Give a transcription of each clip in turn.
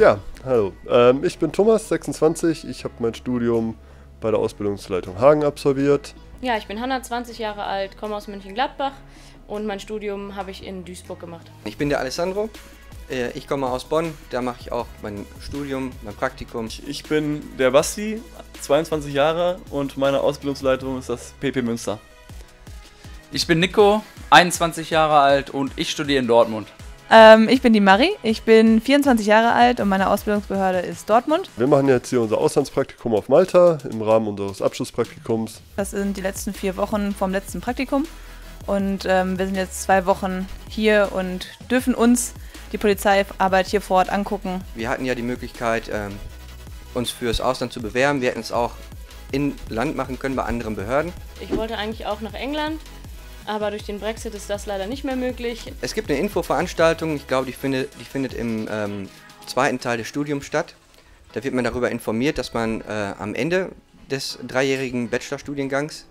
Ja, hallo. Ich bin Thomas, 26. Ich habe mein Studium bei der Ausbildungsleitung Hagen absolviert. Ja, ich bin Hanna, 20 Jahre alt, komme aus Mönchengladbach und mein Studium habe ich in Duisburg gemacht. Ich bin der Alessandro, ich komme aus Bonn, da mache ich auch mein Studium, mein Praktikum. Ich bin der Basti, 22 Jahre und meine Ausbildungsleitung ist das PP Münster. Ich bin Nico, 21 Jahre alt und ich studiere in Dortmund. Ich bin die Marie, ich bin 24 Jahre alt und meine Ausbildungsbehörde ist Dortmund. Wir machen jetzt hier unser Auslandspraktikum auf Malta im Rahmen unseres Abschlusspraktikums. Das sind die letzten 4 Wochen vom letzten Praktikum und wir sind jetzt 2 Wochen hier und dürfen uns die Polizeiarbeit hier vor Ort angucken. Wir hatten ja die Möglichkeit, uns fürs Ausland zu bewerben. Wir hätten es auch in Land machen können bei anderen Behörden. Ich wollte eigentlich auch nach England, aber durch den Brexit ist das leider nicht mehr möglich. Es gibt eine Infoveranstaltung, ich glaube, die findet im zweiten Teil des Studiums statt. Da wird man darüber informiert, dass man am Ende des 3-jährigen Bachelorstudiengangs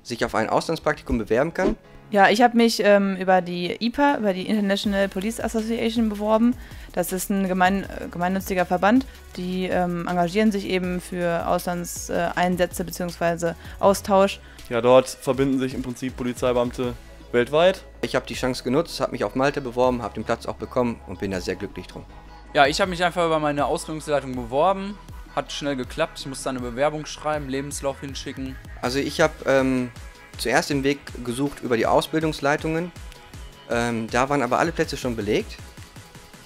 sich auf ein Auslandspraktikum bewerben kann. Ja, ich habe mich über die IPA, über die International Police Association beworben. Das ist ein gemeinnütziger Verband. Die engagieren sich eben für Auslandseinsätze bzw. Austausch. Ja, dort verbinden sich im Prinzip Polizeibeamte weltweit. Ich habe die Chance genutzt, habe mich auf Malta beworben, habe den Platz auch bekommen und bin da sehr glücklich drum. Ja, ich habe mich einfach über meine Ausbildungsleitung beworben. Hat schnell geklappt. Ich musste eine Bewerbung schreiben, Lebenslauf hinschicken. Also ich habe zuerst den Weg gesucht über die Ausbildungsleitungen. Da waren aber alle Plätze schon belegt.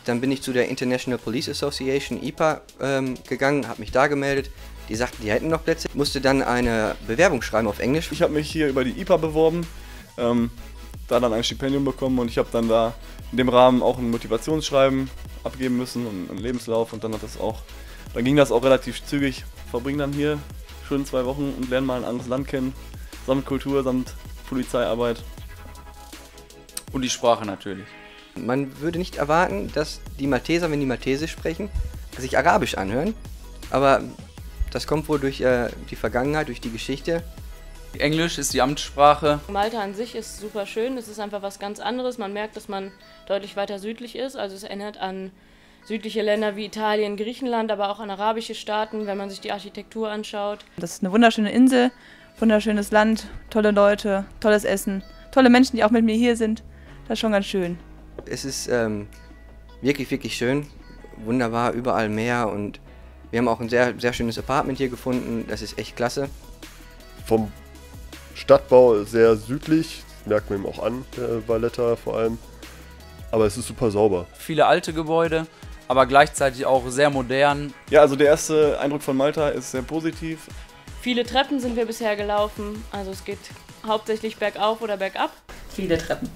Dann bin ich zu der International Police Association, IPA, gegangen, habe mich da gemeldet. Die sagten, die hätten noch Plätze. Musste dann eine Bewerbung schreiben auf Englisch. Ich habe mich hier über die IPA beworben, da dann ein Stipendium bekommen und ich habe dann da in dem Rahmen auch ein Motivationsschreiben abgeben müssen und einen Lebenslauf und dann ging das auch relativ zügig. Verbring dann hier schön 2 Wochen und lerne mal ein anderes Land kennen, samt Kultur, samt Polizeiarbeit. Und die Sprache natürlich. Man würde nicht erwarten, dass die Malteser, wenn die Maltesisch sprechen, sich Arabisch anhören, aber das kommt wohl durch die Vergangenheit, durch die Geschichte. Englisch ist die Amtssprache. Malta an sich ist super schön, es ist einfach was ganz anderes. Man merkt, dass man deutlich weiter südlich ist, also es erinnert an südliche Länder wie Italien, Griechenland, aber auch an arabische Staaten, wenn man sich die Architektur anschaut. Das ist eine wunderschöne Insel, wunderschönes Land, tolle Leute, tolles Essen, tolle Menschen, die auch mit mir hier sind. Das ist schon ganz schön. Es ist wirklich, wirklich schön, wunderbar, überall Meer und wir haben auch ein sehr, sehr schönes Apartment hier gefunden, das ist echt klasse. Vom Stadtbau sehr südlich, das merkt man ihm auch an, Valletta vor allem. Aber es ist super sauber. Viele alte Gebäude, aber gleichzeitig auch sehr modern. Ja, also der erste Eindruck von Malta ist sehr positiv. Viele Treppen sind wir bisher gelaufen, also es geht hauptsächlich bergauf oder bergab. Viele Treppen.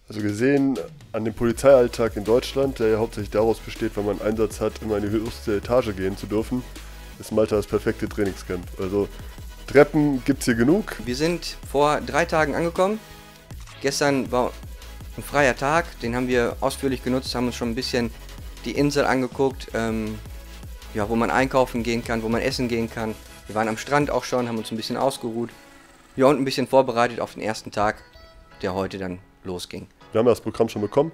Also gesehen an dem Polizeialltag in Deutschland, der ja hauptsächlich daraus besteht, wenn man einen Einsatz hat, immer in die höchste Etage gehen zu dürfen, ist Malta das perfekte Trainingscamp. Also Treppen gibt's hier genug. Wir sind vor 3 Tagen angekommen. Gestern war ein freier Tag, den haben wir ausführlich genutzt, haben uns schon ein bisschen die Insel angeguckt, ja, wo man einkaufen gehen kann, wo man essen gehen kann. Wir waren am Strand auch schon, haben uns ein bisschen ausgeruht. Ja, und ein bisschen vorbereitet auf den ersten Tag, der heute dann losging. Wir haben ja das Programm schon bekommen.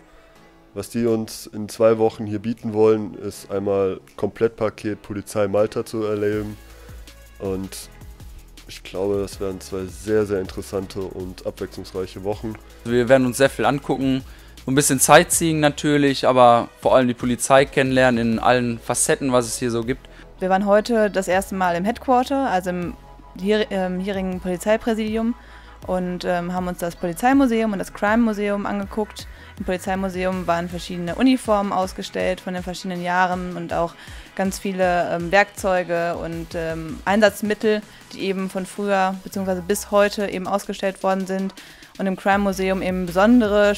Was die uns in 2 Wochen hier bieten wollen, ist einmal Komplettpaket Polizei Malta zu erleben. Und ich glaube, das werden 2 sehr, sehr interessante und abwechslungsreiche Wochen. Wir werden uns sehr viel angucken, so ein bisschen Sightseeing natürlich, aber vor allem die Polizei kennenlernen in allen Facetten, was es hier so gibt. Wir waren heute das erste Mal im Headquarter, also im hierigen Polizeipräsidium und haben uns das Polizeimuseum und das Crime-Museum angeguckt. Im Polizeimuseum waren verschiedene Uniformen ausgestellt von den verschiedenen Jahren und auch ganz viele Werkzeuge und Einsatzmittel, die eben von früher bzw. bis heute eben ausgestellt worden sind. Und im Crime-Museum eben besondere,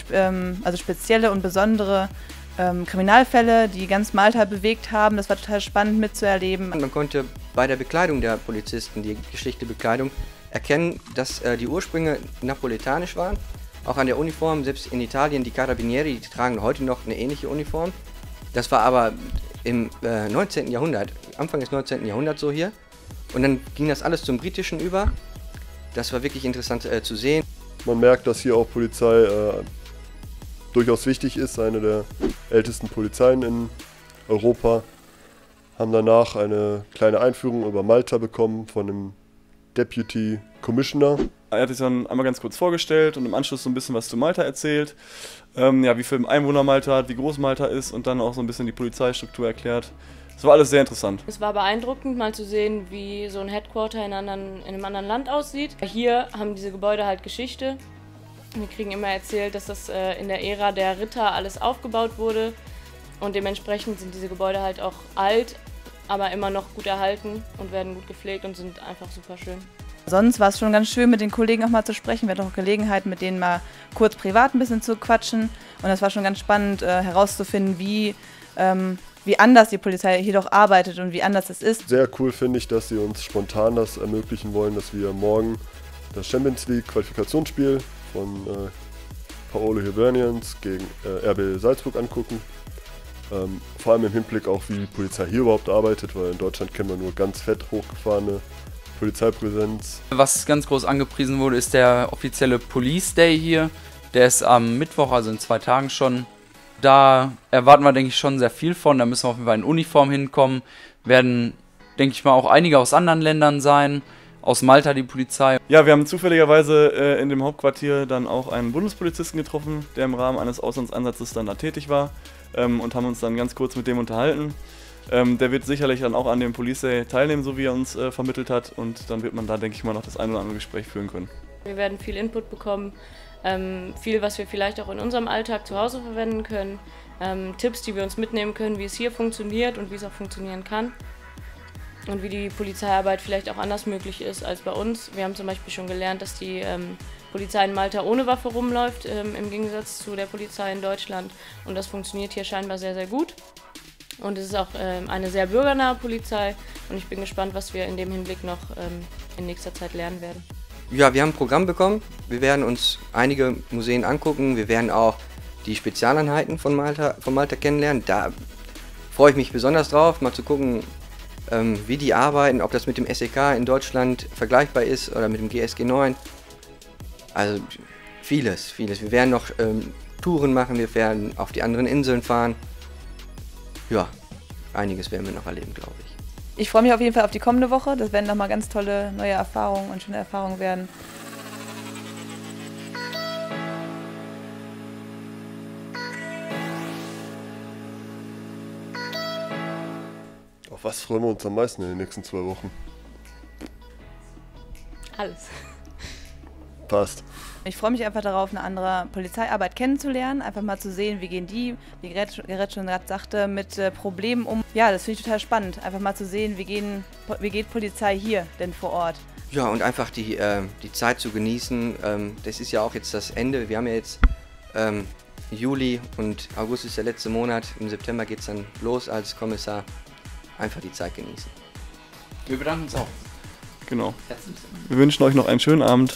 also spezielle und besondere Kriminalfälle, die ganz Malta bewegt haben. Das war total spannend mitzuerleben. Man konnte bei der Bekleidung der Polizisten, die geschlickte Bekleidung, erkennen, dass die Ursprünge napoletanisch waren. Auch an der Uniform, selbst in Italien, die Carabinieri, die tragen heute noch eine ähnliche Uniform. Das war aber im 19. Jahrhundert, Anfang des 19. Jahrhunderts so hier. Und dann ging das alles zum Britischen über. Das war wirklich interessant zu sehen. Man merkt, dass hier auch Polizei durchaus wichtig ist, eine der ältesten Polizeien in Europa. haben danach eine kleine Einführung über Malta bekommen von dem Deputy Commissioner. Er hat sich dann einmal ganz kurz vorgestellt und im Anschluss so ein bisschen was zu Malta erzählt. Ja, wie viele Einwohner Malta hat, wie groß Malta ist und dann auch so ein bisschen die Polizeistruktur erklärt. Das war alles sehr interessant. Es war beeindruckend, mal zu sehen, wie so ein Headquarter in einem anderen Land aussieht. Hier haben diese Gebäude halt Geschichte. Wir kriegen immer erzählt, dass das in der Ära der Ritter alles aufgebaut wurde. Und dementsprechend sind diese Gebäude halt auch alt, aber immer noch gut erhalten und werden gut gepflegt und sind einfach super schön. Sonst war es schon ganz schön, mit den Kollegen auch mal zu sprechen. Wir hatten auch Gelegenheit, mit denen mal kurz privat ein bisschen zu quatschen. Und das war schon ganz spannend herauszufinden, wie anders die Polizei hier doch arbeitet und wie anders es ist. Sehr cool finde ich, dass sie uns spontan das ermöglichen wollen, dass wir morgen das Champions League Qualifikationsspiel von Paolo Hibernians gegen RB Salzburg angucken. Vor allem im Hinblick auch, wie die Polizei hier überhaupt arbeitet, weil in Deutschland kennen wir nur ganz fett hochgefahrene Polizeipräsenz. Was ganz groß angepriesen wurde, ist der offizielle Police Day hier. Der ist am Mittwoch, also in 2 Tagen schon. Da erwarten wir, denke ich, schon sehr viel von. Da müssen wir auf jeden Fall in Uniform hinkommen. Werden, denke ich mal, auch einige aus anderen Ländern sein. Aus Malta die Polizei. Ja, wir haben zufälligerweise in dem Hauptquartier dann auch einen Bundespolizisten getroffen, der im Rahmen eines Auslandsansatzes dann da tätig war und haben uns dann ganz kurz mit dem unterhalten. Der wird sicherlich dann auch an dem Police Day teilnehmen, so wie er uns vermittelt hat, und dann wird man da, denke ich mal, noch das ein oder andere Gespräch führen können. Wir werden viel Input bekommen, viel, was wir vielleicht auch in unserem Alltag zu Hause verwenden können, Tipps, die wir uns mitnehmen können, wie es hier funktioniert und wie es auch funktionieren kann und wie die Polizeiarbeit vielleicht auch anders möglich ist als bei uns. Wir haben zum Beispiel schon gelernt, dass die Polizei in Malta ohne Waffe rumläuft, im Gegensatz zu der Polizei in Deutschland, und das funktioniert hier scheinbar sehr, sehr gut. Und es ist auch eine sehr bürgernahe Polizei und ich bin gespannt, was wir in dem Hinblick noch in nächster Zeit lernen werden. Ja, wir haben ein Programm bekommen. Wir werden uns einige Museen angucken. Wir werden auch die Spezialeinheiten von Malta kennenlernen. Da freue ich mich besonders drauf, mal zu gucken, wie die arbeiten, ob das mit dem SEK in Deutschland vergleichbar ist oder mit dem GSG 9. Also vieles. Wir werden noch Touren machen, wir werden auf die anderen Inseln fahren. Ja, einiges werden wir noch erleben, glaube ich. Ich freue mich auf jeden Fall auf die kommende Woche. Das werden nochmal ganz tolle neue Erfahrungen und schöne Erfahrungen werden. Auf was freuen wir uns am meisten in den nächsten 2 Wochen? Alles. Passt. Ich freue mich einfach darauf, eine andere Polizeiarbeit kennenzulernen, einfach mal zu sehen, wie gehen die, wie Gerrit schon gerade sagte, mit Problemen um. Ja, das finde ich total spannend, einfach mal zu sehen, wie geht Polizei hier denn vor Ort. Ja, und einfach die Zeit zu genießen. Das ist ja auch jetzt das Ende. Wir haben ja jetzt Juli und August ist der letzte Monat. Im September geht es dann los als Kommissar. Einfach die Zeit genießen. Wir bedanken uns auch. Genau. Wir wünschen euch noch einen schönen Abend.